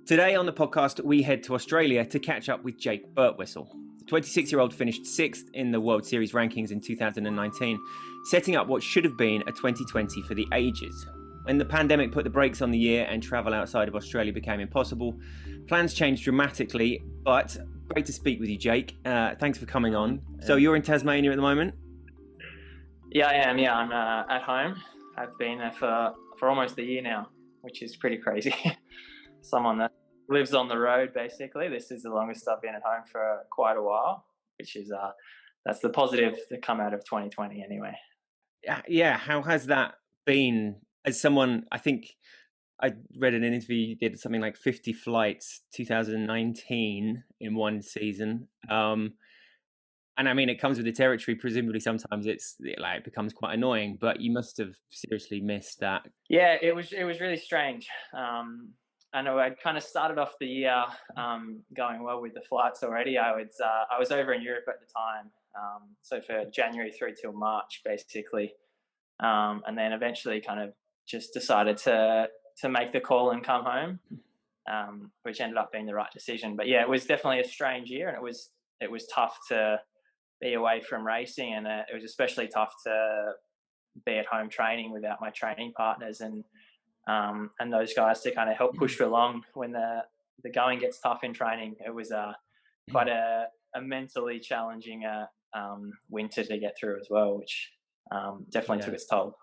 Today on the podcast, we head to Australia to catch up with Jake Birtwhistle. The 26-year-old finished 6th in the World Series rankings in 2019, setting up what should have been a 2020 for the ages. When the pandemic put the brakes on the year and travel outside of Australia became impossible, plans changed dramatically, but great to speak with you, Jake. Thanks for coming on. So you're in Tasmania at the moment? Yeah, I am. Yeah, I'm at home. I've been there for almost a year now, which is pretty crazy. Someone that lives on the road, basically. This is the longest I've been at home for quite a while, which is that's the positive that come out of 2020 anyway. Yeah, how has that been? As someone, I think I read in an interview you did something like 50 flights 2019 in one season. And I mean, it comes with the territory. Presumably sometimes it becomes quite annoying, but you must have seriously missed that. Yeah, it was really strange. I know I'd kind of started off the year going well with the flights already. I was over in Europe at the time, so for January through till March, basically, and then eventually kind of just decided to make the call and come home, which ended up being the right decision. But yeah, it was definitely a strange year, and it was tough to be away from racing, and it was especially tough to be at home training without my training partners and those guys to kind of help push you along when the going gets tough in training. It was quite a mentally challenging winter to get through as well, which definitely took its toll.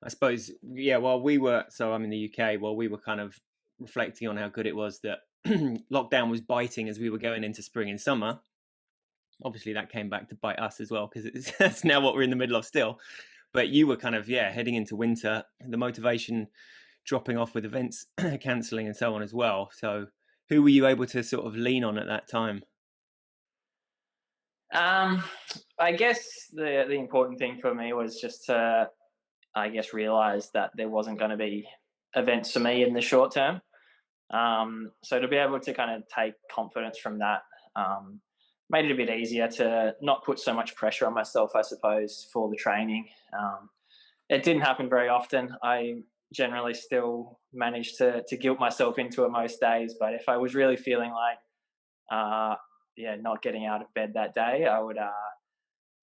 I suppose, yeah, while we were, so I'm in the UK, while we were kind of reflecting on how good it was that lockdown was biting as we were going into spring and summer. Obviously that came back to bite us as well, because that's now what we're in the middle of still. But you were kind of, heading into winter, the motivation dropping off with events cancelling and so on as well. So who were you able to sort of lean on at that time? I guess the important thing for me was just to, realise that there wasn't going to be events for me in the short term. So to be able to kind of take confidence from that made it a bit easier to not put so much pressure on myself, I suppose, for the training. It didn't happen very often. I generally still managed to guilt myself into it most days, but if I was really feeling like not getting out of bed that day, I would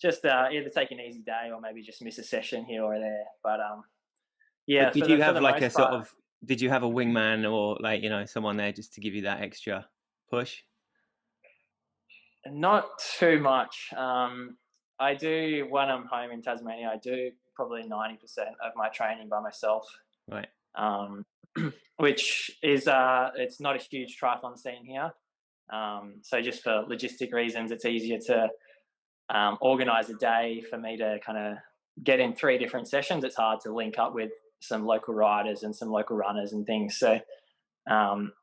just either take an easy day or maybe just miss a session here or there. But But did you have like a sort of, did you have a wingman or someone there just to give you that extra push? Not too much. I do, when I'm home in Tasmania, I do probably 90% of my training by myself. Right. Which is, it's not a huge triathlon scene here. So just for logistic reasons, it's easier to organise a day for me to kind of get in 3 different sessions. It's hard to link up with some local riders and some local runners and things. So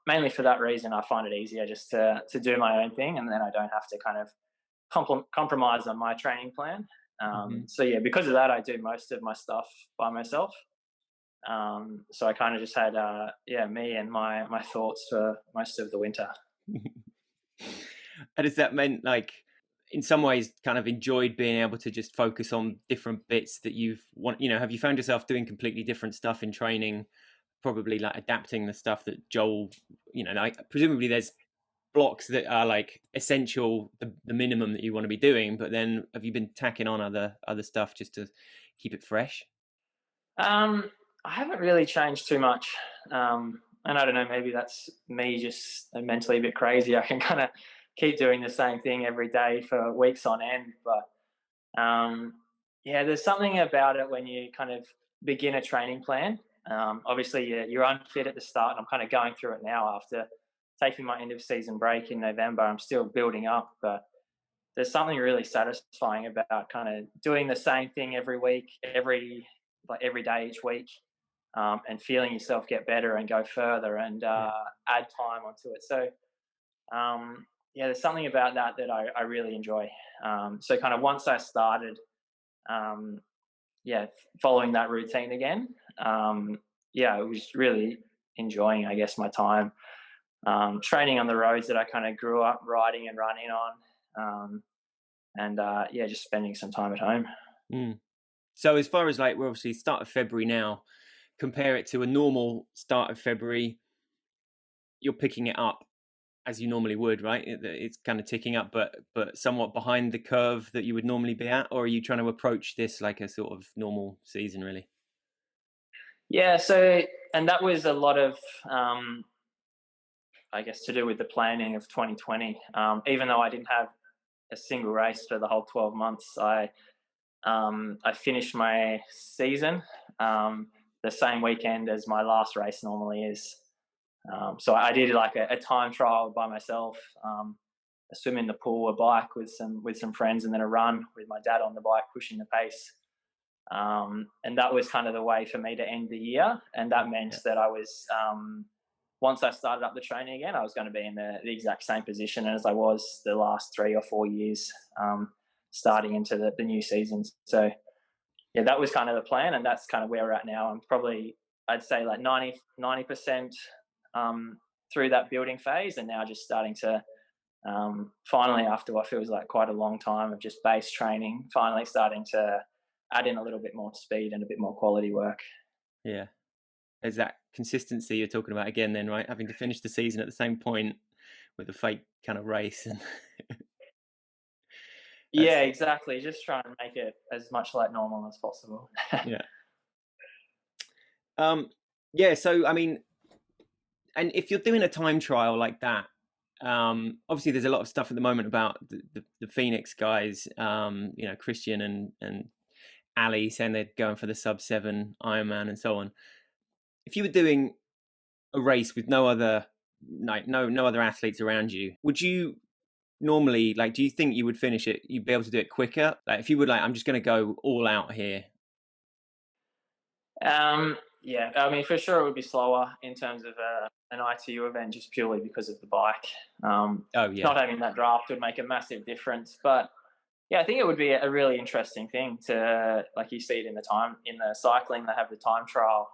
mainly for that reason, I find it easier just to do my own thing, and then I don't have to kind of compromise on my training plan. So yeah, because of that, I do most of my stuff by myself. So I kind of just had me and my thoughts for most of the winter. And has that meant, like, in some ways kind of enjoyed being able to just focus on different bits that have you found yourself doing completely different stuff in training, probably like adapting the stuff that Joel, presumably there's blocks that are like essential, the minimum that you want to be doing, but then have you been tacking on other stuff just to keep it fresh? I haven't really changed too much. And I don't know, maybe that's me just mentally a bit crazy. I can kind of keep doing the same thing every day for weeks on end. But there's something about it when you kind of begin a training plan. Obviously, you're unfit at the start, and I'm kind of going through it now after taking my end of season break in November. I'm still building up, but there's something really satisfying about kind of doing the same thing every week, every day each week, and feeling yourself get better and go further and add time onto it. So there's something about that I really enjoy. So kind of once I started following that routine again, I was really enjoying, I guess, my time training on the roads that I kind of grew up riding and running on, just spending some time at home. So as far as we're obviously start of February now, compare it to a normal start of February, you're picking it up as you normally would, right? It's kind of ticking up, but somewhat behind the curve that you would normally be at, or are you trying to approach this like a sort of normal season, really? Yeah, so and that was a lot of I guess to do with the planning of 2020. Even though I didn't have a single race for the whole 12 months, I finished my season the same weekend as my last race normally is. So I did like a time trial by myself, a swim in the pool, a bike with some friends, and then a run with my dad on the bike pushing the pace. And that was kind of the way for me to end the year. And that meant Yeah. that I was once I started up the training again, I was going to be in the exact same position as I was the last 3 or 4 years, starting into the new seasons. So yeah, that was kind of the plan, and that's kind of where we're at now. I'm probably, I'd say, like 90% through that building phase, and now just starting to finally, after what feels like quite a long time of just base training, finally starting to add in a little bit more speed and a bit more quality work. Yeah. There's that consistency you're talking about again, then, right? Having to finish the season at the same point with a fake kind of race, and Yeah, that's exactly. Just try and make it as much like normal as possible. yeah. Um, yeah. So, I mean, and if you're doing a time trial like that, obviously there's a lot of stuff at the moment about the Phoenix guys, Christian and Ali saying they're going for the sub 7 Ironman and so on. If you were doing a race with no other athletes around you, would you normally, like, do you think you would finish it, you'd be able to do it quicker? Like, if you would, like, I'm just going to go all out here. Yeah, I mean, for sure it would be slower in terms of an ITU event just purely because of the bike. Oh yeah. Not having that draft would make a massive difference. But yeah, I think it would be a really interesting thing to, like you see it in the cycling, they have the time trial.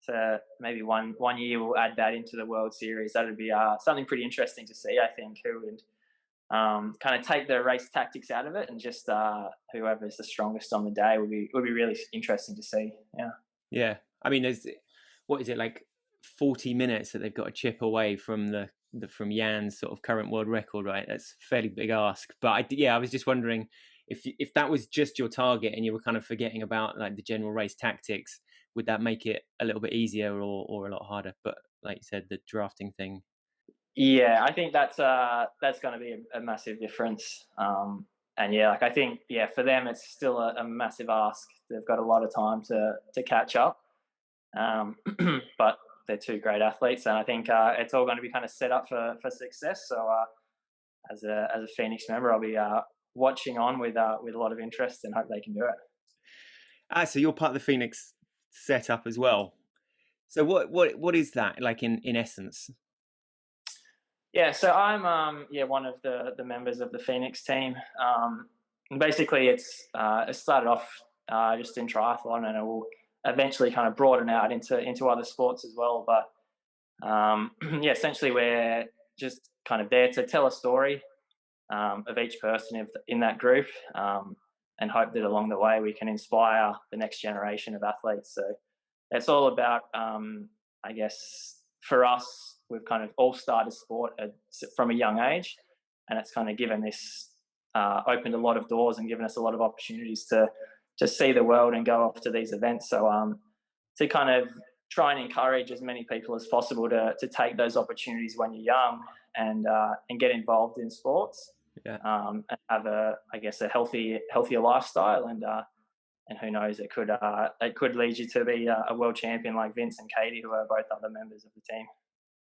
To maybe one year we'll add that into the World Series. That would be something pretty interesting to see, I think, who would kind of take the race tactics out of it, and just whoever's the strongest on the day would be really interesting to see. Yeah. Yeah, I mean, there's, what is it, like 40 minutes that they've got to chip away from the from Jan's sort of current world record, right? That's a fairly big ask. But I was just wondering if that was just your target and you were kind of forgetting about like the general race tactics, would that make it a little bit easier or a lot harder? But like you said, the drafting thing. Yeah, I think that's going to be a massive difference. And yeah, like I think for them it's still a massive ask. They've got a lot of time to catch up, but they're two great athletes, and I think it's all going to be kind of set up for success. So as a Phoenix member, I'll be watching on with a lot of interest and hope they can do it. So you're part of the Phoenix setup as well. So what is that like in essence? Yeah, so I'm one of the members of the Phoenix team. And basically, it started off just in triathlon, and it will eventually kind of broaden out into other sports as well. But essentially, we're just kind of there to tell a story of each person in that group, and hope that along the way we can inspire the next generation of athletes. So it's all about, I guess, for us, we've kind of all started sport from a young age, and it's kind of given this opened a lot of doors and given us a lot of opportunities to just see the world and go off to these events. So to kind of try and encourage as many people as possible to take those opportunities when you're young and get involved in sports, Yeah. and have a healthier lifestyle, and who knows, it could lead you to be a world champion like Vince and Katie, who are both other members of the team.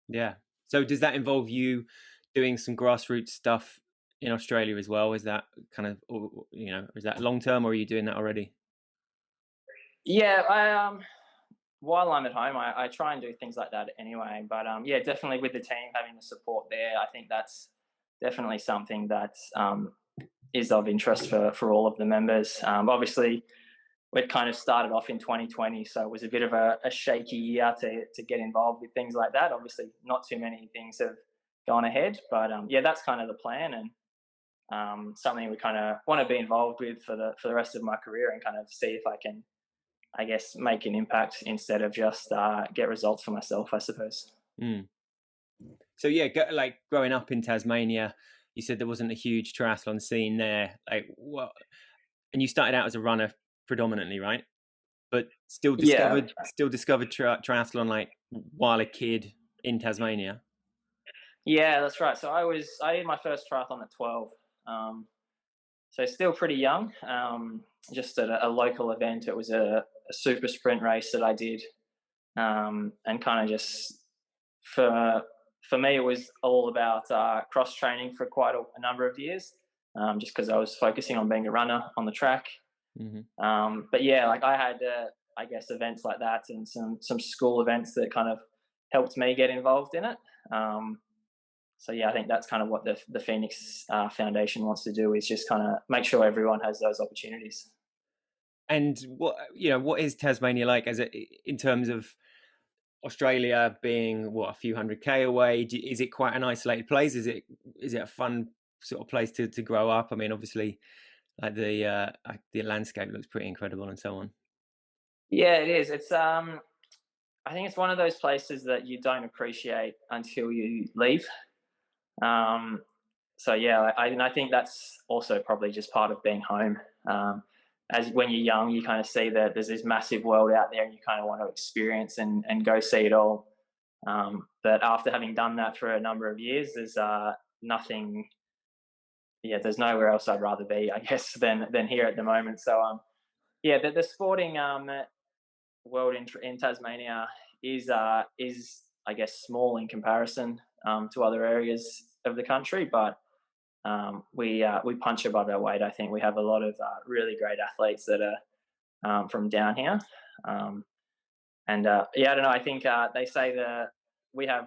Yeah. So does that involve you doing some grassroots stuff in Australia as well? Is that kind of, is that long term, or are you doing that already? Yeah, I while I'm at home, I try and do things like that anyway. But definitely with the team having the support there, I think that's definitely something that is of interest for all of the members. Obviously, we'd kind of started off in 2020, so it was a bit of a shaky year to get involved with things like that. Obviously, not too many things have gone ahead, but that's kind of the plan, and something we kind of want to be involved with for the rest of my career, and kind of see if I can, I guess, make an impact instead of just get results for myself, I suppose. Mm. So yeah, like growing up in Tasmania, you said there wasn't a huge triathlon scene there. Like what? And you started out as a runner predominantly, right? But Yeah, still discovered triathlon like while a kid in Tasmania. yeah, that's right. So I did my first triathlon at 12. So still pretty young. Just at a local event. It was a super sprint race that I did, and kind of just for for me, it was all about cross training for quite a number of years, just because I was focusing on being a runner on the track. Hmm. But yeah, like I had, I guess, events like that and some school events that kind of helped me get involved in it. Um, so yeah, I think that's kind of what the Phoenix Foundation wants to do, is just kind of make sure everyone has those opportunities. And what is Tasmania like as in terms of Australia being what, a few hundred k away? Is it quite an isolated place? Is it a fun sort of place to grow up? I mean, obviously, like the landscape looks pretty incredible and so on. Yeah, it is. It's I think it's one of those places that you don't appreciate until you leave. Um, so yeah, and I think that's also probably just part of being home. As when you're young, you kind of see that there's this massive world out there, and you kind of want to experience and go see it all. But after having done that for a number of years, there's nothing. Yeah, there's nowhere else I'd rather be, I guess, than here at the moment. So yeah, the sporting world in Tasmania is I guess small in comparison to other areas of the country, but we punch above our weight. I think we have a lot of really great athletes that are from down here, um, and yeah, I don't know. I think they say that we have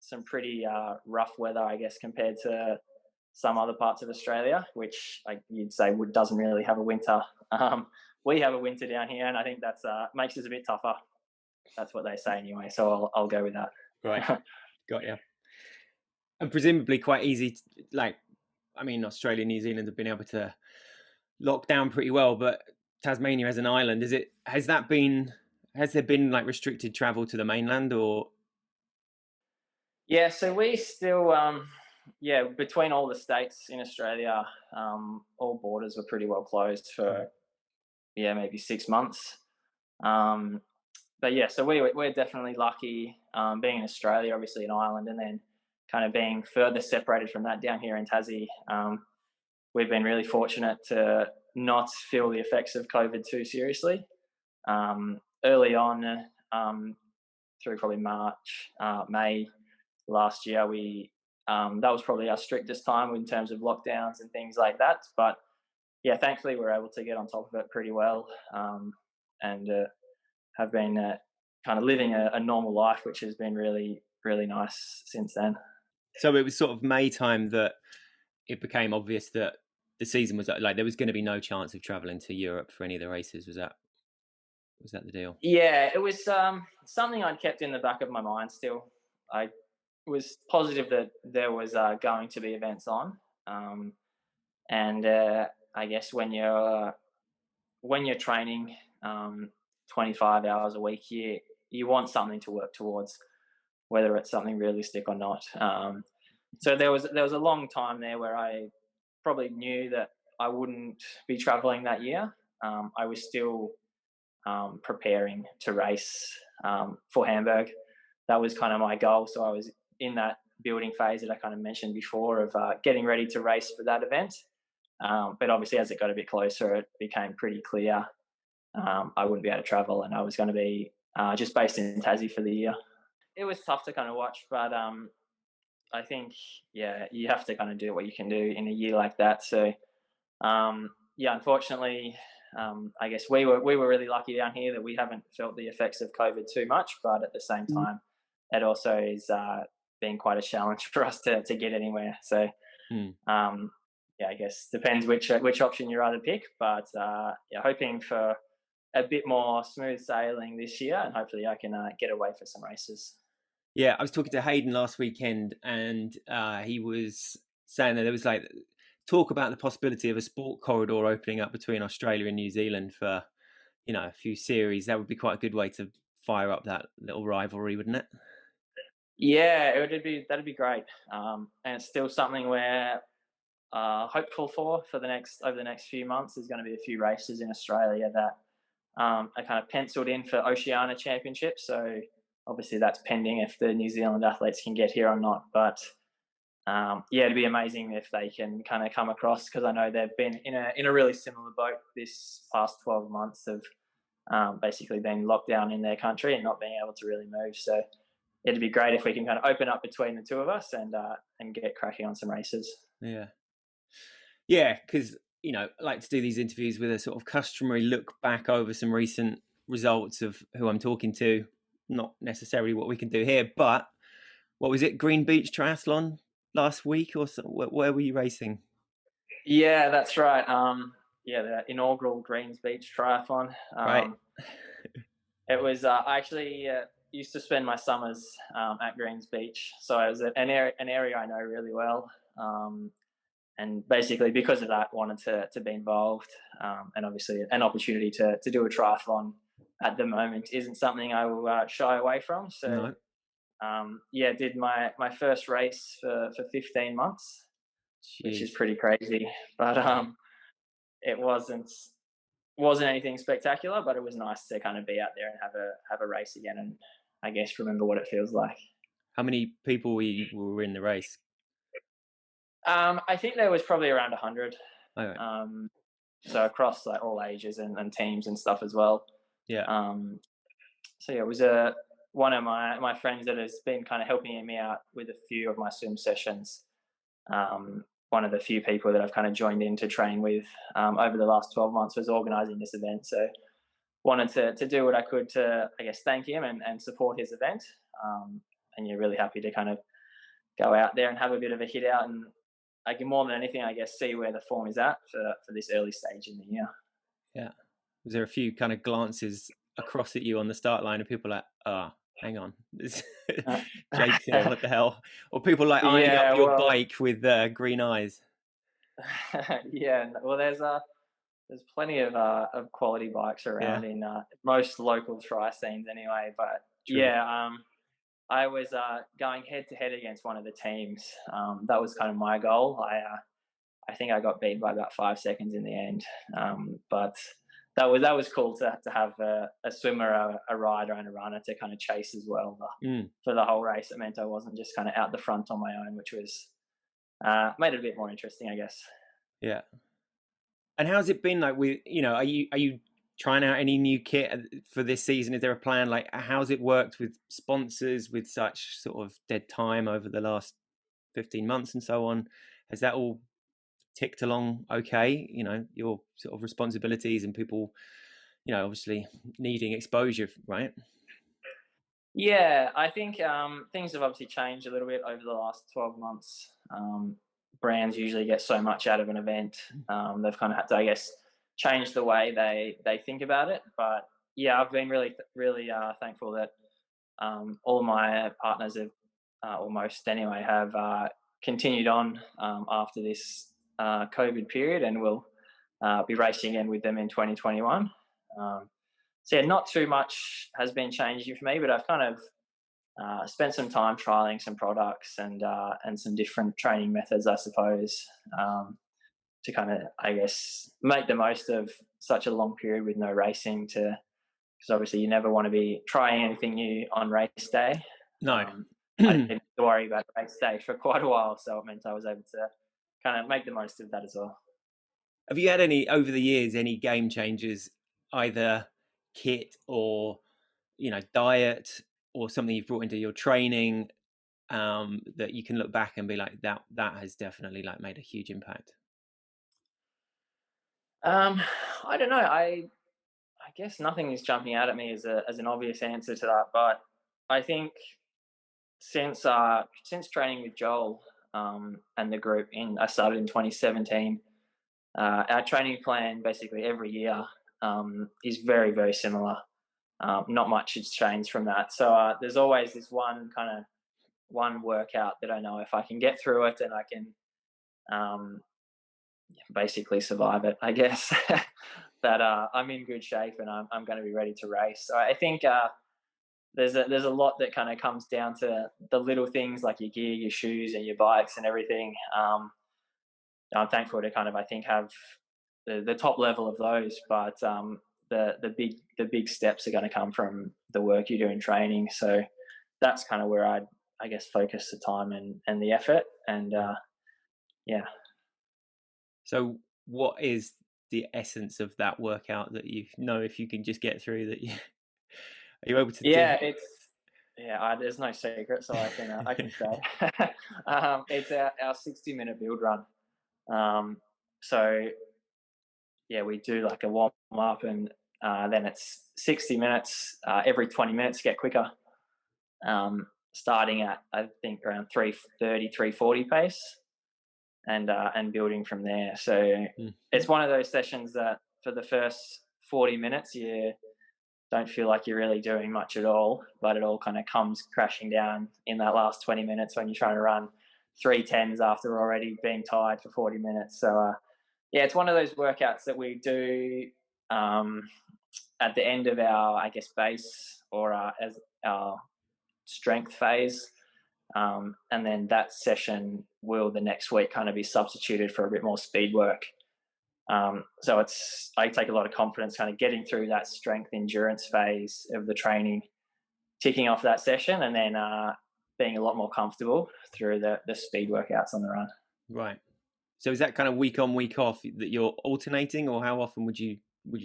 some pretty rough weather, I guess, compared to some other parts of Australia, which like you'd say doesn't really have a winter. Um, we have a winter down here, and I think that's makes us a bit tougher. That's what they say anyway, so I'll go with Right, that. got you. And presumably quite easy. Like, I mean, Australia, New Zealand have been able to lock down pretty well, but Tasmania as an island, has there been like restricted travel to the mainland or? Yeah, so we still, yeah, between all the states in Australia, all borders were pretty well closed for, yeah, maybe 6 months. Um, but yeah, so we're definitely lucky being in Australia, obviously an island, and then kind of being further separated from that down here in Tassie. We've been really fortunate to not feel the effects of COVID too seriously. Early on, through probably March, May last year, we that was probably our strictest time in terms of lockdowns and things like that. But yeah, thankfully we were able to get on top of it pretty well, and have been kind of living a normal life, which has been really nice since then. So it was sort of May time that it became obvious that the season was like there was going to be no chance of traveling to Europe for any of the races. Was that the deal? Yeah, it was something I'd kept in the back of my mind still. I was positive that there was going to be events on, um, and I guess when you're training 25 hours a week, you want something to work towards, whether it's something realistic or not. So there was a long time there where I probably knew that I wouldn't be traveling that year. I was still preparing to race for Hamburg. That was kind of my goal. So I was in that building phase that I kind of mentioned before of getting ready to race for that event. But obviously, as it got a bit closer, it became pretty clear I wouldn't be able to travel, and I was going to be just based in Tassie for the year. It was tough to kind of watch, but I think yeah, you have to kind of do what you can do in a year like that. So yeah, unfortunately, I guess we were really lucky down here that we haven't felt the effects of COVID too much, but at the same time, it also is been quite a challenge for us to get anywhere. So Hmm. yeah, I guess depends which option you rather pick, but yeah, hoping for a bit more smooth sailing this year, and hopefully I can get away for some races. Yeah, I was talking to Hayden last weekend, and he was saying that there was like talk about the possibility of a sport corridor opening up between Australia and New Zealand for a few series. That would be quite a good way to fire up that little rivalry, wouldn't it? Yeah, that'd be great. And it's still something we're hopeful for the next over the next few months. There's going to be a few races in Australia that are kind of penciled in for Oceania Championships. So obviously that's pending if the New Zealand athletes can get here or not. But yeah, it'd be amazing if they can kind of come across, because I know they've been in a really similar boat this past 12 months of basically being locked down in their country and not being able to really move. So it'd be great if we can kind of open up between the two of us and get cracking on some races. Yeah. Yeah, because I like to do these interviews with a sort of customary look back over some recent results of who I'm talking to. Not necessarily what we can do here, but what was it? Green Beach Triathlon last week or so? Where were you racing? Yeah, that's right. Yeah, the inaugural Greens Beach Triathlon. Right. It was I actually used to spend my summers at Greens Beach, so it was an area I know really well. And basically, because of that, wanted to be involved. And obviously, an opportunity to do a triathlon at the moment isn't something I will shy away from. So No. yeah, did my first race for 15 months, which is Jeez. pretty crazy. But it wasn't anything spectacular, but it was nice to kind of be out there and have a race again, and I guess remember what it feels like. How many people were in the race? I think there was probably around 100. All right. So across like all ages and teams and stuff as well. Yeah. Um, so yeah, it was one of my friends that has been kind of helping me out with a few of my swim sessions. One of the few people that I've kind of joined in to train with over the last 12 months was organising this event. So wanted to do what I could to, I guess, thank him and support his event. And you're really happy to kind of go out there and have a bit of a hit out, and I can, more than anything, I guess, see where the form is at for this early stage in the year. Yeah. Was there a few kind of glances across at you on the start line of people like, hang on, Jake's here, what the hell? Or people like eyeing up Yeah, your well, bike with green eyes? yeah. Well, there's plenty of quality bikes Yeah, around in most local tri scenes anyway. But true. yeah, I was going head to head against one of the teams. That was kind of my goal. I think I got beat by about 5 seconds in the end. But that was cool to have a swimmer, a rider, and a runner to kind of chase as well for the whole race. It meant I wasn't just kind of out the front on my own, which was made it a bit more interesting, I guess. Yeah. And how's it been like with, are you trying out any new kit for this season? Is there a plan? Like, how's it worked with sponsors with such sort of dead time over the last 15 months and so on? Has that all ticked along okay? Your sort of responsibilities and people, obviously needing exposure, right? Yeah, I think things have obviously changed a little bit over the last 12 months. Brands usually get so much out of an event. They've kind of had to, I guess, change the way they think about it. But yeah, I've been really thankful that all my partners have, almost anyway, have continued on after this COVID period, and will be racing again with them in 2021. So yeah, not too much has been changing for me, but I've kind of spent some time trialing some products and some different training methods, I suppose, to kind of, I guess, make the most of such a long period with no racing. Because obviously you never want to be trying anything new on race day. No. I didn't have to worry about race day for quite a while, so it meant I was able to kind of make the most of that as well. Have you had over the years, any game changers, either kit or, diet, or something you've brought into your training, that you can look back and be like, that has definitely like made a huge impact? I don't know. I guess nothing is jumping out at me as an obvious answer to that, but I think since training with Joel and the group I started in 2017, our training plan basically every year is very, very similar. Not much has changed from that. So there's always this one workout that I know if I can get through it and I can um, basically survive it, I guess, that I'm in good shape and I'm going to be ready to race. So I think there's a lot that kind of comes down to the little things like your gear, your shoes, and your bikes and everything. I'm thankful to kind of, I think, have the top level of those, but the big steps are going to come from the work you do in training. So that's kind of where I guess focus the time and the effort, and yeah. So what is the essence of that workout that you know, if you can just get through that, you are you able to do? Yeah, there's no secret, so I can say it's our 60-minute build run. So yeah, we do like a warm up, and then it's 60 minutes. Every 20 minutes, get quicker. Starting at, I think, around 3:30, 3:40 pace, and building from there. So it's one of those sessions that for the first 40 minutes you don't feel like you're really doing much at all, but it all kind of comes crashing down in that last 20 minutes when you're trying to run 3:10s after already being tired for 40 minutes. So yeah, it's one of those workouts that we do at the end of our, I guess, base, or as our strength phase. And then that session will the next week kind of be substituted for a bit more speed work. So I take a lot of confidence kind of getting through that strength endurance phase of the training, ticking off that session, and then being a lot more comfortable through the speed workouts on the run. Right. So is that kind of week on, week off that you're alternating, or how often would you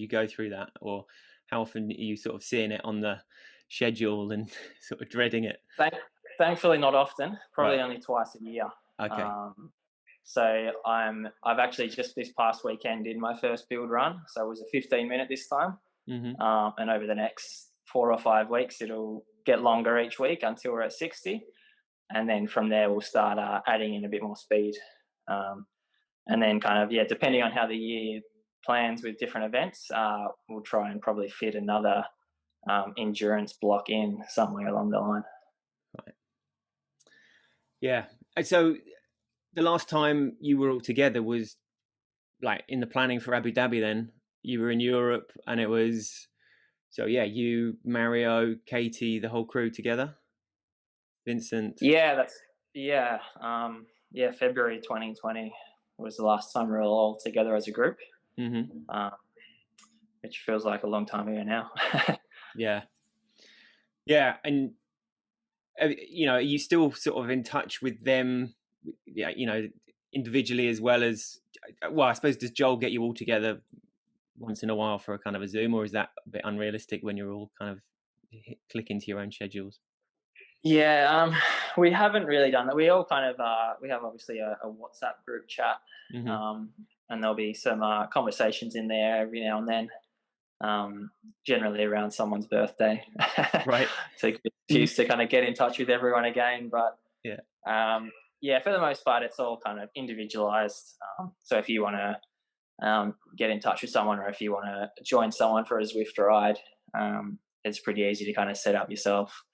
go through that, or how often are you sort of seeing it on the schedule and sort of dreading it? Thankfully, not often. Probably only twice a year. Okay. So I've actually just this past weekend did my first build run. So it was a 15-minute this time, and over the next 4 or 5 weeks, it'll get longer each week until we're at 60, and then from there we'll start adding in a bit more speed, and then kind of depending on how the year plans with different events, we'll try and probably fit another endurance block in somewhere along the line. Right. Yeah. So the last time you were all together was like in the planning for Abu Dhabi. Then you were in Europe, and it was you, Mario, Katie, the whole crew together. Vincent. February 2020 was the last time we were all together as a group, which feels like a long time ago now. Yeah, and are you still sort of in touch with them, individually as well as? Well, I suppose, does Joel get you all together once in a while for a kind of a Zoom, or is that a bit unrealistic when you're all kind of click into your own schedules? Yeah, we haven't really done that. We all kind of we have obviously a WhatsApp group chat, and there'll be some conversations in there every now and then, generally around someone's birthday, right? So excuse to kind of get in touch with everyone again. But for the most part, it's all kind of individualized. So if you want to get in touch with someone, or if you want to join someone for a Zwift ride, it's pretty easy to kind of set up yourself.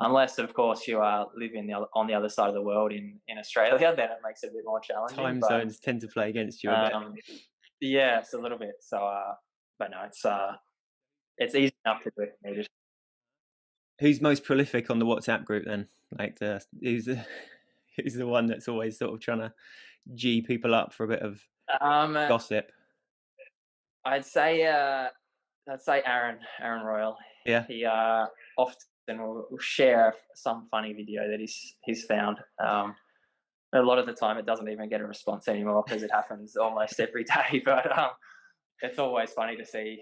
Unless, of course, you are living on the other side of the world in Australia, then it makes it a bit more challenging. Time zones tend to play against you a bit. Yeah, it's a little bit. So, but no, it's easy enough to do if needed. Who's most prolific on the WhatsApp group then? Like, who's the one that's always sort of trying to G people up for a bit of gossip? I'd say Aaron Royal. Yeah. He often will share some funny video that he's found. A lot of the time it doesn't even get a response anymore because it happens almost every day, but it's always funny to see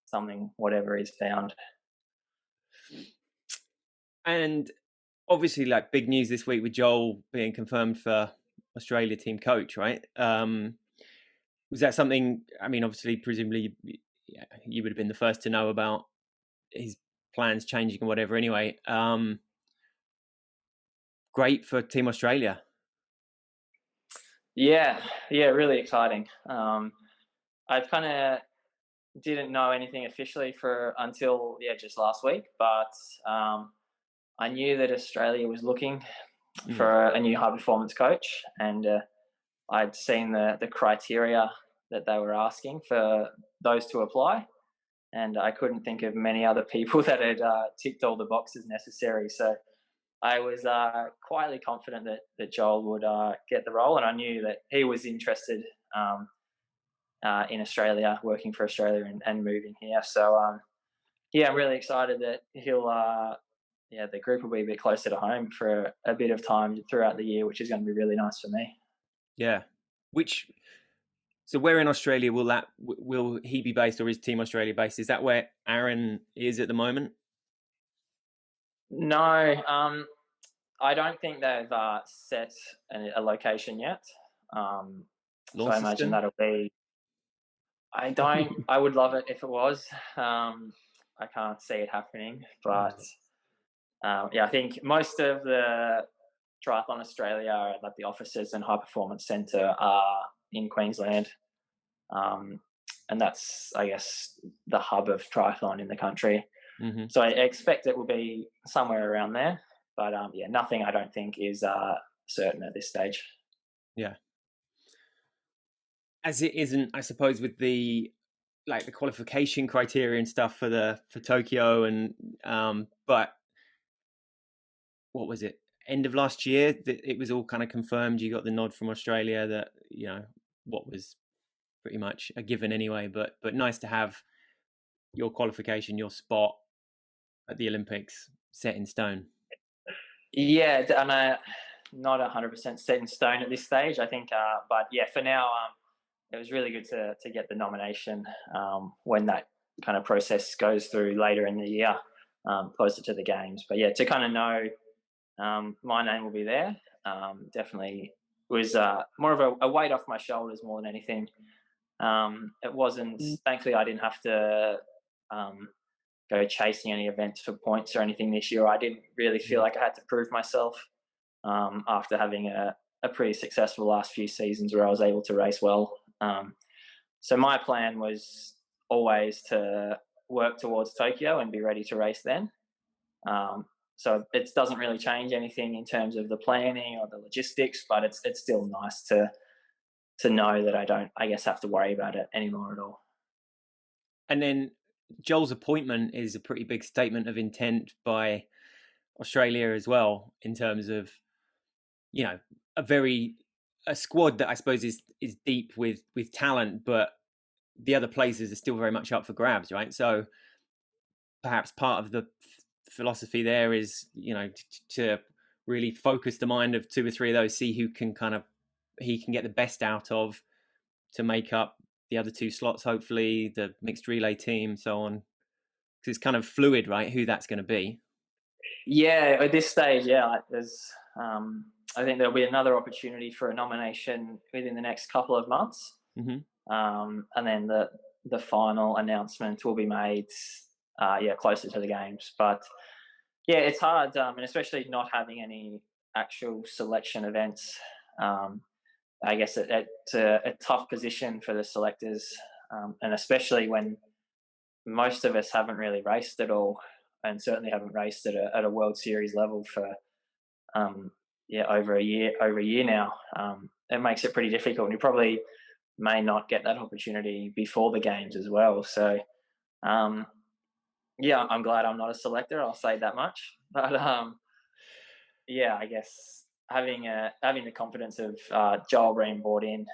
something, whatever he's found. And obviously, like, big news this week with Joel being confirmed for Australia team coach, right? Was that something, I mean, obviously, presumably you would have been the first to know about his plans changing and whatever anyway. Great for Team Australia. Yeah, really exciting. I kind of didn't know anything officially until just last week, but I knew that Australia was looking for a new high performance coach, and I'd seen the criteria that they were asking for those to apply. and I couldn't think of many other people that had ticked all the boxes necessary. So I was quietly confident that Joel would get the role, and I knew that he was interested in Australia, working for Australia, and moving here. So yeah, I'm really excited that he'll. The group will be a bit closer to home for a bit of time throughout the year, which is going to be really nice for me. Yeah. Which So where in Australia will he be based, or is Team Australia based? Is that where Aaron is at the moment? No, I don't think they've set a location yet. So I imagine Launceston? that'll be. I don't. I would love it if it was. I can't see it happening, but yeah, I think most of the Triathlon Australia, like the offices and high performance centre, are in Queensland, and that's, I guess, the hub of triathlon in the country. Mm-hmm. So I expect it will be somewhere around there, but yeah, nothing I don't think is certain at this stage. Yeah. As it isn't, I suppose, with the qualification criteria and stuff for Tokyo, and but what was it? End of last year that it was all kind of confirmed. You got the nod from Australia that, what was pretty much a given anyway. But nice to have your qualification, your spot at the Olympics set in stone. Yeah, and not 100% set in stone at this stage, I think. But yeah, for now, it was really good to get the nomination when that kind of process goes through later in the year, closer to the games. But yeah, to kind of know my name will be there, definitely was more of a weight off my shoulders more than anything. It wasn't. Thankfully, I didn't have to go chasing any events for points or anything this year. I didn't really feel like I had to prove myself after having a pretty successful last few seasons where I was able to race well. So my plan was always to work towards Tokyo and be ready to race then. So it doesn't really change anything in terms of the planning or the logistics, but it's still nice to know that I don't, I guess, have to worry about it anymore at all. And then Joel's appointment is a pretty big statement of intent by Australia as well, in terms of, a squad that I suppose is deep with talent, but the other places are still very much up for grabs, right? So perhaps part of the philosophy there is, to really focus the mind of two or three of those, see who he can get the best out of to make up the other two slots, hopefully the mixed relay team, so on. Because it's kind of fluid, right? Who that's going to be. Yeah, at this stage, yeah, there's. I think there'll be another opportunity for a nomination within the next couple of months, and then the final announcement will be made, closer to the games. But yeah, it's hard, and especially not having any actual selection events. I guess it's a tough position for the selectors, and especially when most of us haven't really raced at all, and certainly haven't raced at a World Series level for over a year now. It makes it pretty difficult, and you probably may not get that opportunity before the games as well. So yeah, I'm glad I'm not a selector, I'll say that much. But yeah, I guess having the confidence of Joel being brought in,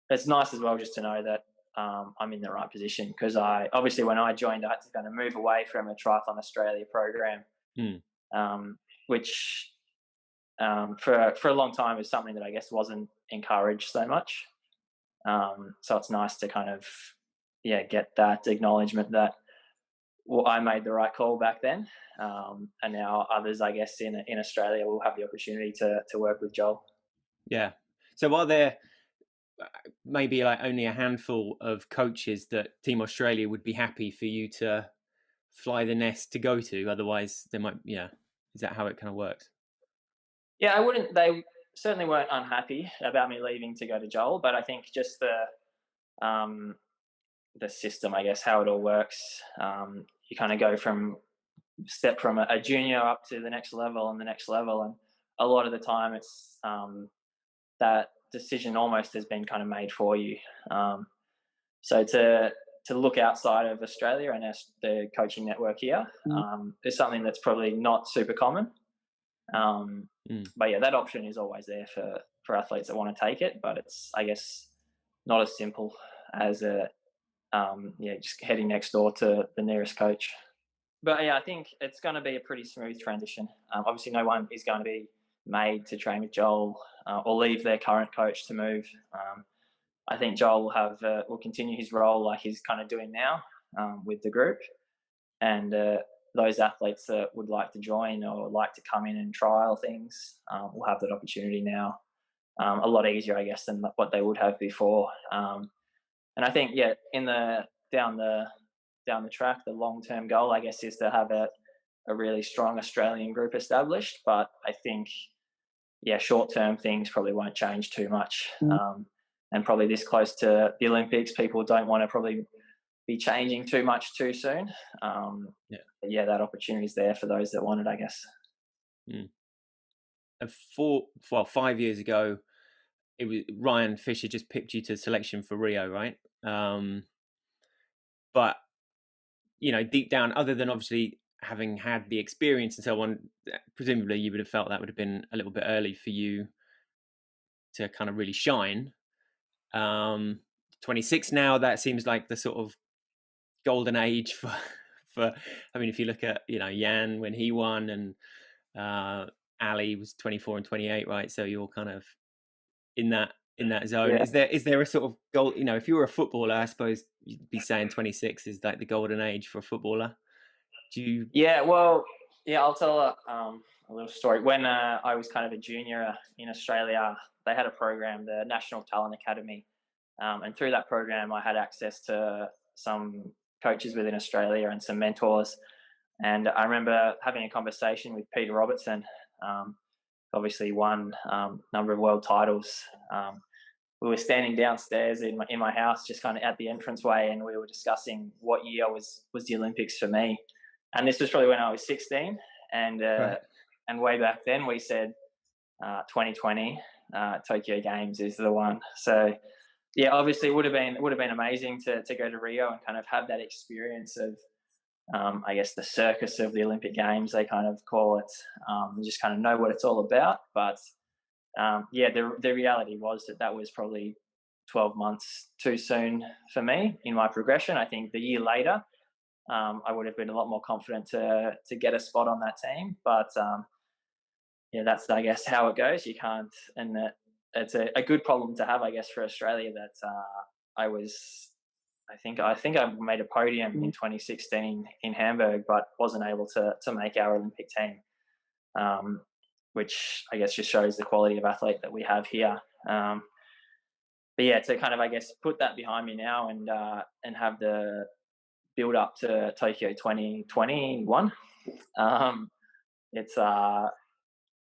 it's nice as well just to know that I'm in the right position, because I obviously, when I joined, I had to kind of move away from a Triathlon Australia program, which for a long time is something that I guess wasn't encouraged so much. So it's nice to kind of get that acknowledgement that I made the right call back then, and now others, I guess, in Australia will have the opportunity to work with Joel. Yeah. So are there maybe like only a handful of coaches that Team Australia would be happy for you to fly the nest to go to? Otherwise, they might. Yeah. Is that how it kind of works? Yeah, I wouldn't. They certainly weren't unhappy about me leaving to go to Joel, but I think just the system, I guess, how it all works. You kind of go from a junior up to the next level and the next level, and a lot of the time it's that decision almost has been kind of made for you. So to look outside of Australia and the coaching network here is something that's probably not super common. But yeah, that option is always there for athletes that want to take it, but it's, I guess, not as simple as just heading next door to the nearest coach. But yeah, I think it's going to be a pretty smooth transition. Obviously, no one is going to be made to train with Joel or leave their current coach to move. I think Joel will continue his role like he's kind of doing now with the group, and those athletes that would like to join or like to come in and trial things will have that opportunity now. A lot easier, I guess, than what they would have before. And I think, yeah, down the track, the long-term goal, I guess, is to have a really strong Australian group established. But I think, yeah, short-term things probably won't change too much. And probably this close to the Olympics, people don't want to probably be changing too much too soon. But yeah, that opportunity is there for those that want it, I guess. And 5 years ago, it was Ryan Fisher just picked you to selection for Rio, right? But deep down, other than obviously having had the experience and so on, presumably you would have felt that would have been a little bit early for you to kind of really shine. 26 now, that seems like the sort of golden age for I mean, if you look at Jan when he won, and Ali was 24 and 28, right? So you're kind of in that zone. Yeah. Is there a sort of goal? If you were a footballer, I suppose you'd be saying 26 is like the golden age for a footballer. Do you? Yeah, well, yeah, I'll tell a little story. When I was kind of a junior in Australia, they had a program, the National Talent Academy, and through that program, I had access to some coaches within Australia and some mentors. And I remember having a conversation with Peter Robertson, obviously won number of world titles. We were standing downstairs in my house, just kind of at the entranceway, and we were discussing what year was the Olympics for me. And this was probably when I was 16, and Right. and way back then we said 2020 Tokyo Games is the one. So yeah, obviously it would have been amazing to go to Rio and kind of have that experience of I guess the circus of the Olympic Games, they kind of call it, and just kind of know what it's all about. But yeah, the reality was that was probably 12 months too soon for me in my progression. I think the year later, I would have been a lot more confident to get a spot on that team. But yeah, that's, I guess, how it goes. You can't, and it's a good problem to have, I guess, for Australia. That I think I made a podium in 2016 in Hamburg, but wasn't able to make our Olympic team, which I guess just shows the quality of athlete that we have here. But yeah, to kind of, I guess, put that behind me now and have the build up to Tokyo 2021, it's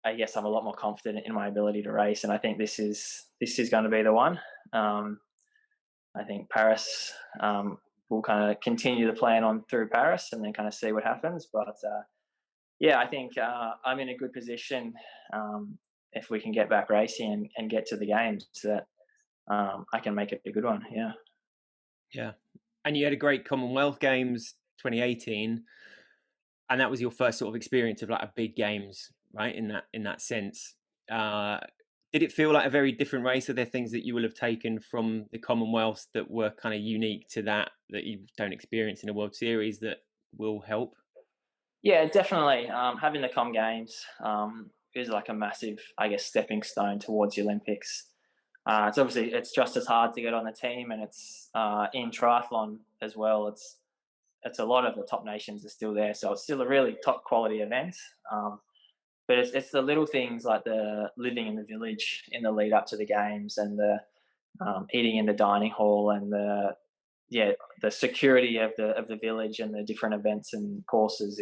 I guess I'm a lot more confident in my ability to race, and I think this is going to be the one. I think Paris, we'll kind of continue the plan on through Paris and then kind of see what happens. But yeah, I think I'm in a good position if we can get back racing and get to the games, that I can make it a good one. Yeah. Yeah. And you had a great Commonwealth Games 2018, and that was your first sort of experience of like a big games, right? In that sense. Did it feel like a very different race? Are there things that you will have taken from the Commonwealth that were kind of unique to that you don't experience in a World Series that will help? Yeah, definitely. Having the Com Games is like a massive, I guess, stepping stone towards the Olympics. It's just as hard to get on the team, and it's in triathlon as well. It's a lot of the top nations are still there, so it's still a really top quality event. But it's the little things like the living in the village in the lead up to the games, and the eating in the dining hall, and the security of the village and the different events and courses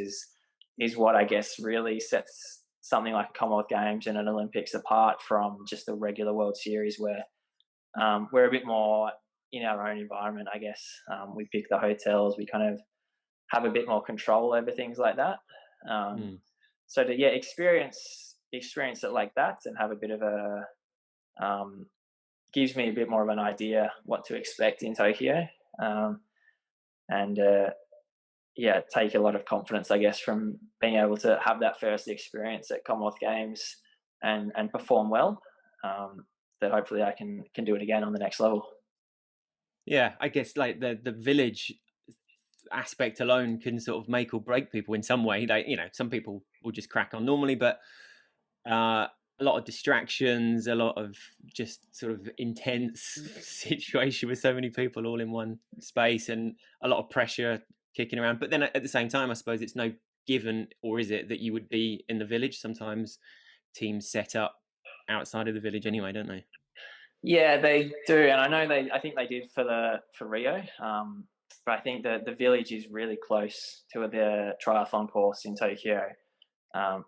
is what I guess really sets something like a Commonwealth Games and an Olympics apart from just a regular World Series, where we're a bit more in our own environment, I guess. We pick the hotels, we kind of have a bit more control over things like that. So to experience it like that and have a bit of a gives me a bit more of an idea what to expect in Tokyo. and take a lot of confidence, I guess, from being able to have that first experience at Commonwealth Games and perform well. That hopefully I can do it again on the next level. Yeah, I guess like the village aspect alone can sort of make or break people in some way. Like, some people will just crack on normally, but a lot of distractions, a lot of just sort of intense situation with so many people all in one space, and a lot of pressure kicking around. But then at the same time, I suppose it's no given, or is it, that you would be in the village? Sometimes teams set up outside of the village anyway, don't they? Yeah, they do, and I know I think they did for Rio, but I think the village is really close to the triathlon course in Tokyo,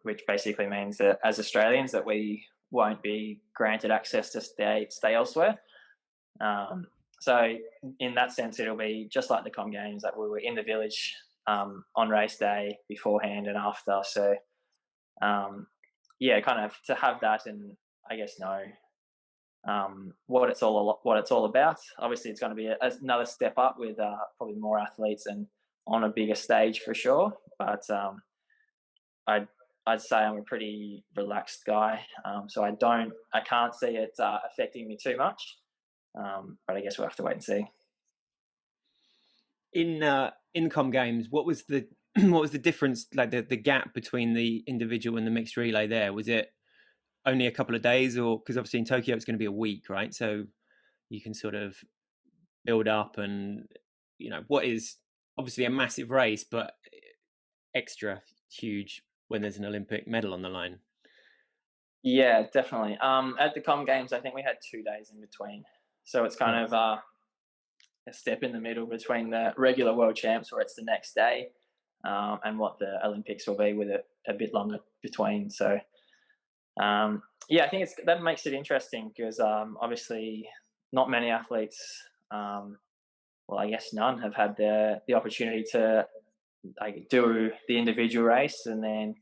which basically means that as Australians that we won't be granted access to stay elsewhere. Um, so in that sense, it'll be just like the Com Games, that we were in the village on race day, beforehand and after. So kind of to have that, and I guess know what it's all about. Obviously, it's going to be another step up with probably more athletes and on a bigger stage for sure. But I'd I'd say I'm a pretty relaxed guy, so I can't see it affecting me too much. But I guess we'll have to wait and see. In Com Games, what was the what was the difference, like the gap between the individual and the mixed relay? There was it only a couple of days, or because obviously in Tokyo it's going to be a week, right? So you can sort of build up, and what is obviously a massive race, but extra huge when there's an Olympic medal on the line. Yeah, definitely. At the Com Games, I think we had 2 days in between, so it's kind of a step in the middle between the regular world champs, where it's the next day, and what the Olympics will be, with it a bit longer between. So I think that makes it interesting, because obviously not many athletes, well, I guess none, have had the opportunity to do the individual race and then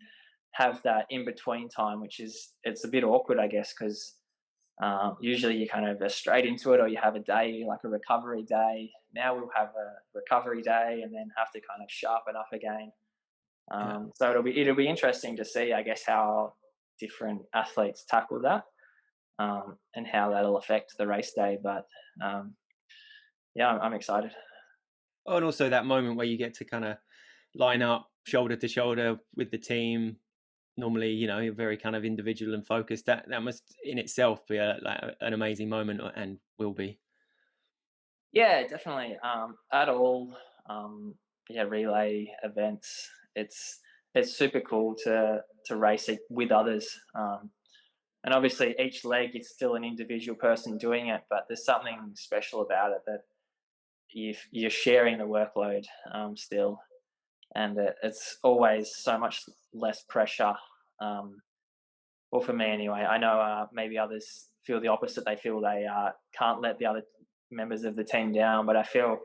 have that in between time, which it's a bit awkward, I guess, because usually you kind of are straight into it, or you have a day like a recovery day. Now we'll have a recovery day and then have to kind of sharpen up again. Yeah. So it'll be interesting to see, I guess, how different athletes tackle that, and how that'll affect the race day. But I'm excited. Oh, and also that moment where you get to kind of line up shoulder to shoulder with the team. Normally, you're very kind of individual and focused. That must in itself be an amazing moment, and will be. Yeah, definitely. At all, relay events, it's super cool to race it with others. And obviously, each leg is still an individual person doing it, but there's something special about it, that you're sharing the workload still, and it's always so much less pressure. Well, for me anyway. I know maybe others feel the opposite. They feel they can't let the other members of the team down, but I feel,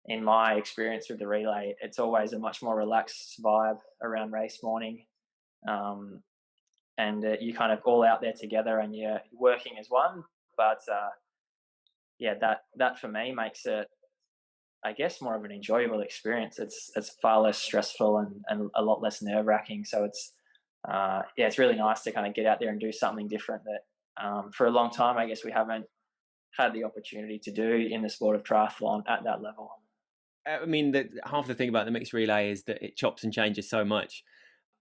in my experience with the relay, it's always a much more relaxed vibe around race morning, and you kind of all out there together and you're working as one. But that for me makes it, I guess, more of an enjoyable experience. It's far less stressful and a lot less nerve wracking. So it's really nice to kind of get out there and do something different that for a long time, I guess, we haven't had the opportunity to do in the sport of triathlon at that level. I mean, half the thing about the mixed relay is that it chops and changes so much.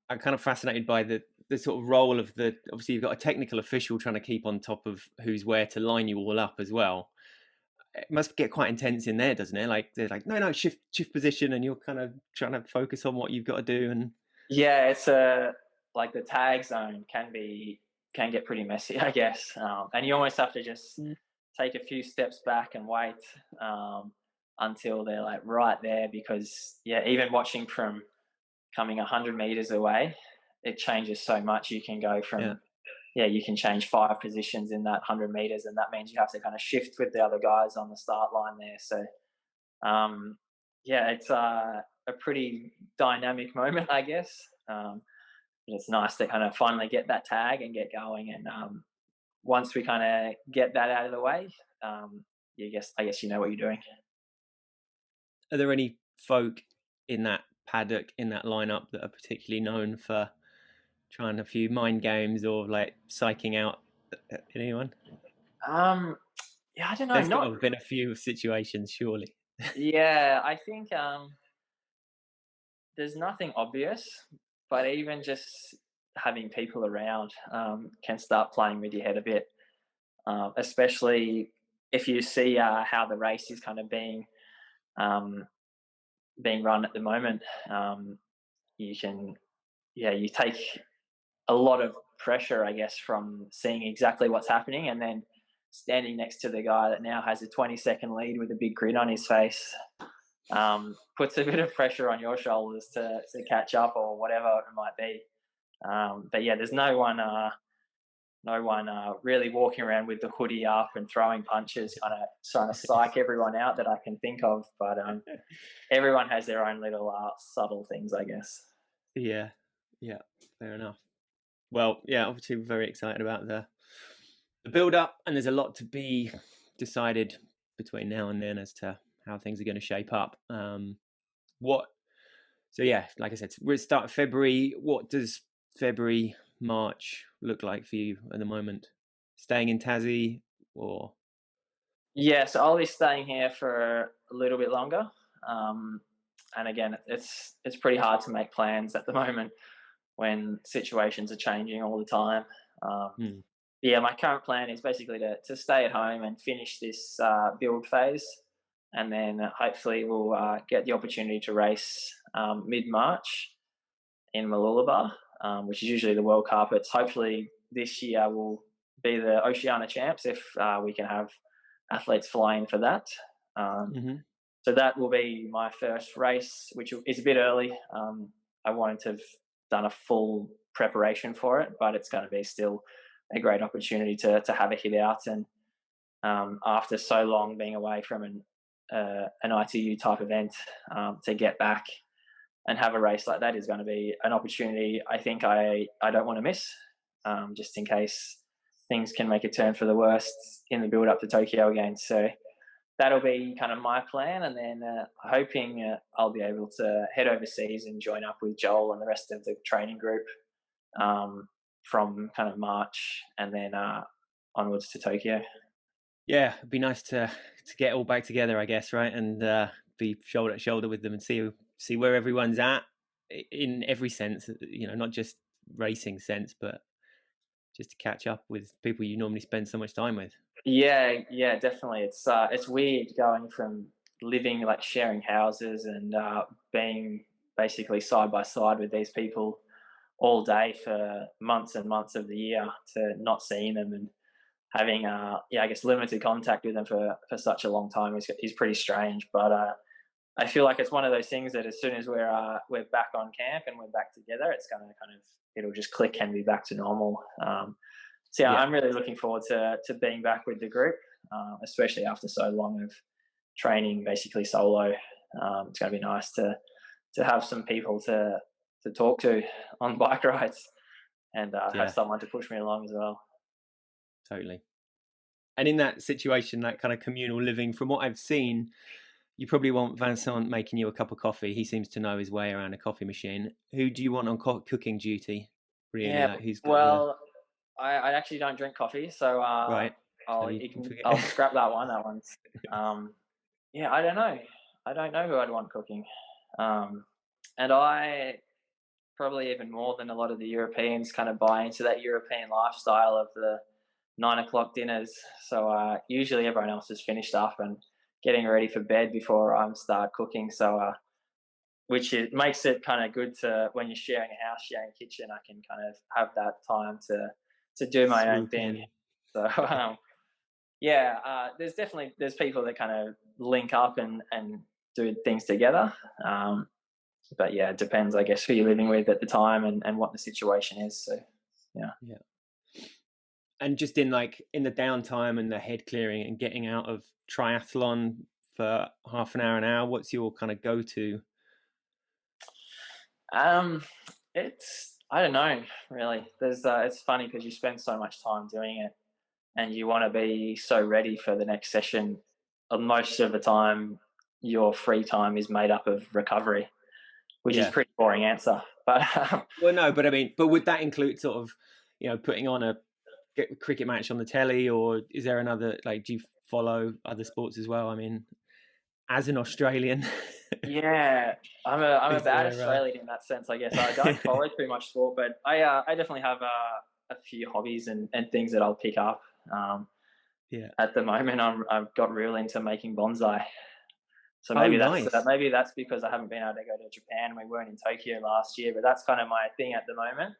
I'm kind of fascinated by the sort of role of obviously you've got a technical official trying to keep on top of who's where to line you all up as well. It must get quite intense in there, doesn't it? Like they're like, no, shift position, and you're kind of trying to focus on what you've got to do. And Yeah, it's like the tag zone can get pretty messy, I guess, and you almost have to just take a few steps back and wait until they're like right there, because even watching from coming 100 meters away, it changes so much. You can go yeah, from you can change 5 positions in that 100 meters, and that means you have to kind of shift with the other guys on the start line there. So it's a pretty dynamic moment, I guess. But it's nice to kind of finally get that tag and get going. And once we kind of get that out of the way, I guess you know what you're doing. are there any folk in that paddock, in that lineup, that are particularly known for trying a few mind games or like psyching out anyone? Yeah, I don't know. There's got Not to have been a few situations, surely. yeah. I think there's nothing obvious, but even just having people around can start playing with your head a bit, especially if you see how the race is kind of um, being run at the moment. You can, yeah, you take a lot of pressure, I guess, from seeing exactly what's happening and then standing next to the guy that now has a 20-second lead with a big grin on his face. Puts a bit of pressure on your shoulders to catch up or whatever it might be. But yeah, there's no one really walking around with the hoodie up and throwing punches, kind of trying to psych everyone out that I can think of. But everyone has their own little subtle things, I guess. Yeah, yeah, fair enough. Well, yeah, obviously we're very excited about the build up, and there's a lot to be decided between now and then as to how things are going to shape up. What? So yeah, like I said, we're at the start of February. What does February, March look like for you at the moment? Staying in Tassie or? Yeah, so I'll be staying here for a little bit longer. Um, and again, it's pretty hard to make plans at the moment when situations are changing all the time. Um, Hmm. yeah, my current plan is basically to stay at home and finish this build phase, and then hopefully we'll get the opportunity to race mid March in Mooloolaba, which is usually the World Cup. It's hopefully this year will be the Oceania Champs if we can have athletes flying for that. Um, Mm-hmm. so that will be my first race, which is a bit early. I wanted to have done a full preparation for it, but it's going to be still a great opportunity to have a hit out. And after so long being away from an ITU type event, to get back and have a race like that is going to be an opportunity I think I don't want to miss, just in case things can make a turn for the worst in the build up to Tokyo again. So that'll be kind of my plan, and then hoping I'll be able to head overseas and join up with Joel and the rest of the training group um, from kind of March and then onwards to Tokyo. Yeah, it'd be nice to get all back together, I guess, right, and be shoulder to shoulder with them and see where everyone's at in every sense, not just racing sense, but just to catch up with people you normally spend so much time with. Yeah, yeah, definitely. It's weird going from living like sharing houses and being basically side by side with these people all day for months and months of the year to not seeing them and having yeah, I guess limited contact with them for such a long time is pretty strange. But I feel like it's one of those things that as soon as we're back on camp and we're back together, it's gonna kind of it'll just click and be back to normal. So yeah, Yeah, I'm really looking forward to being back with the group, especially after so long of training basically solo. It's going to be nice to have some people to talk to on bike rides and have yeah, someone to push me along as well. totally. And in that situation, that kind of communal living, from what I've seen, you probably want Vincent making you a cup of coffee. He seems to know his way around a coffee machine. Who do you want on cooking duty? Really, Yeah, like who's got the well, I actually don't drink coffee, so right? I'll So you can forget. I'll scrap that one. That one's um, yeah. I don't know. I don't know who I'd want cooking, um, and I probably even more than a lot of the Europeans kind of buy into that European lifestyle of the 9 o'clock dinners. So usually everyone else is finished up and getting ready for bed before I start cooking. So which it makes it kind of good to when you're sharing a house, sharing a kitchen. I can kind of have that time to do my own Swoop thing. in. So yeah, there's people that kind of link up and do things together. But yeah, it depends, I guess, who you're living with at the time and what the situation is. So yeah. Yeah. And just in the downtime and the head clearing and getting out of triathlon for half an hour, what's your kind of go to? Um, it's I don't know really. It's funny because you spend so much time doing it, and you want to be so ready for the next session. Most of the time, your free time is made up of recovery, which is a Yeah. pretty boring answer. But Well, no, but I mean, but would that include sort of, putting on a cricket match on the telly, or is there another, like, do you follow other sports as well? I mean, as an Australian, yeah, I'm a is bad there? Australian in that sense, I guess. I don't follow too much sport, but I definitely have a few hobbies and things that I'll pick up. Um, Yeah. at the moment, I've got real into making bonsai. So Oh, nice. maybe that's because I haven't been able to go to Japan. We weren't in Tokyo last year, but that's kind of my thing at the moment,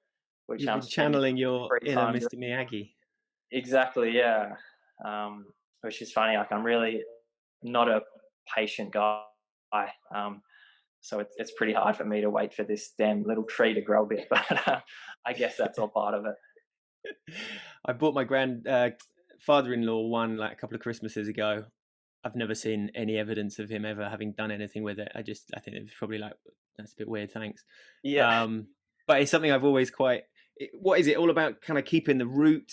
which You've I'm been spending channeling your free inner time doing. Mr. Miyagi. Exactly, yeah. Which is funny. Like I'm really not a patient guy. So it's pretty hard for me to wait for this damn little tree to grow a bit. But I guess that's all part of it. I bought my father-in-law one like a couple of Christmases ago. I've never seen any evidence of him ever having done anything with it. I think it was probably like, that's a bit weird, thanks. Yeah. But it's something I've always what is it all about, kind of keeping the root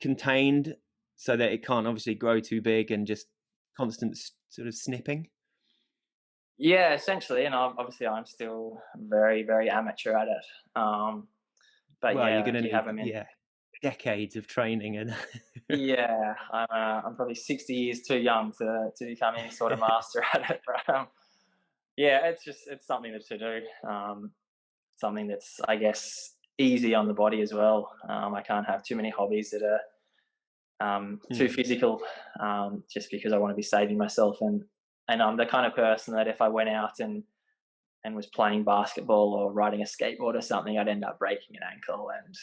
contained so that it can't obviously grow too big, and just constant sort of snipping? Yeah, essentially. And obviously I'm still very, very amateur at it. But Well, yeah, you're going like to you have need, them in. decades of training and Yeah, I'm probably 60 years too young to become any sort of master at it. But yeah, it's something to do. Something that's, I guess, easy on the body as well. I can't have too many hobbies that are too physical, just because I want to be saving myself. And I'm the kind of person that if I went out and was playing basketball or riding a skateboard or something, I'd end up breaking an ankle, and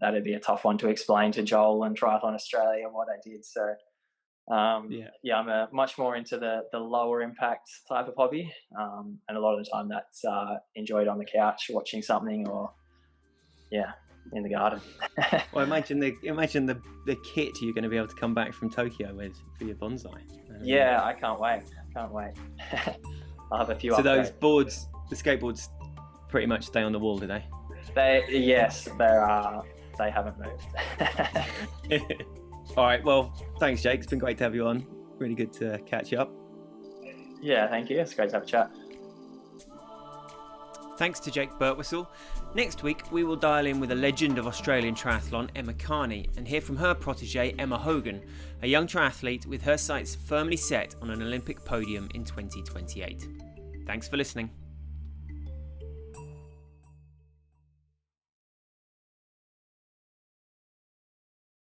that'd be a tough one to explain to Joel and Triathlon Australia what I did. So yeah. yeah, I'm much more into the lower impact type of hobby, and a lot of the time that's enjoyed on the couch watching something, or yeah, in the garden. Well, imagine the kit you're going to be able to come back from Tokyo with for your bonsai. I mean, Yeah, I can't wait. Can't wait. I'll have a few so upgrades. those boards, the skateboards, pretty much stay on the wall, do they? Yes, they haven't moved. All right. Well, thanks, Jake. It's been great to have you on. Really good to catch up. Yeah, thank you. It's great to have a chat. Thanks to Jake Birtwhistle. Next week, we will dial in with a legend of Australian triathlon, Emma Carney, and hear from her protege, Emma Hogan, a young triathlete with her sights firmly set on an Olympic podium in 2028. Thanks for listening.